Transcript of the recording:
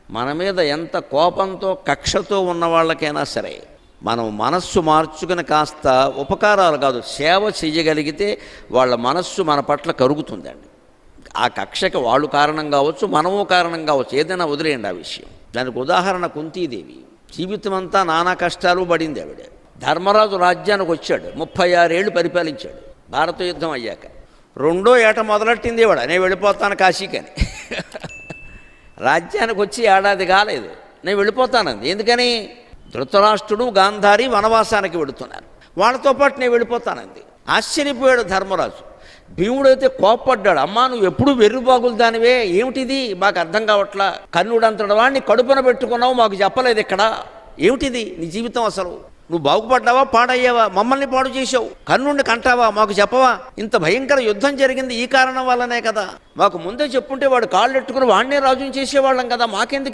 మన మీద ఎంత కోపంతో కక్షతో ఉన్న వాళ్ళకైనా సరే మనం మనస్సు మార్చుకుని కాస్త ఉపకారాలు కాదు సేవ చేయగలిగితే వాళ్ళ మనస్సు మన పట్ల కరుగుతుందండి. ఆ కక్షకి వాళ్ళు కారణం కావచ్చు, మనము కారణం కావచ్చు, ఏదైనా వదిలేయండి ఆ విషయం. దానికి ఉదాహరణ కుంతీదేవి. జీవితం అంతా నానా కష్టాలు పడింది ఆవిడ. ధర్మరాజు రాజ్యానికి వచ్చాడు, 36 ఏళ్ళు పరిపాలించాడు. భారత యుద్ధం అయ్యాక రెండో ఏట మొదలెట్టింది ఇవాడ, నేను వెళ్ళిపోతాను కాశీకని. రాజ్యానికి వచ్చి ఏడాది కాలేదు, నేను వెళ్ళిపోతానంది. ఎందుకని? ధృతరాష్ట్రుడు గాంధారి వనవాసానికి వెళుతున్నారు, వాళ్ళతో పాటు నేను వెళ్ళిపోతానంది. ఆశ్చర్యపోయాడు ధర్మరాజు. భీముడైతే కోప్పడ్డాడు, అమ్మా నువ్వు ఎప్పుడు వెర్రిబాగులు దానివే, ఏమిటిది మాకు అర్థం కావట్లా, కర్ణుడంతటి వాడిని కడుపున పెట్టుకున్నావు, మాకు చెప్పలేదు ఇక్కడ, ఏమిటిది నీ జీవితం అసలు, నువ్వు బాగుపడ్డావా పాడయ్యావా, మమ్మల్ని పాడు చేసావు, కర్ణుడిని కంటావా, మాకు చెప్పవా, ఇంత భయంకర యుద్ధం జరిగింది ఈ కారణం వల్లనే కదా, మాకు ముందే చెప్పుంటే వాడు కాళ్ళు ఎట్టుకుని వాడినే రాజుని చేసేవాళ్ళం కదా, మాకెందుకు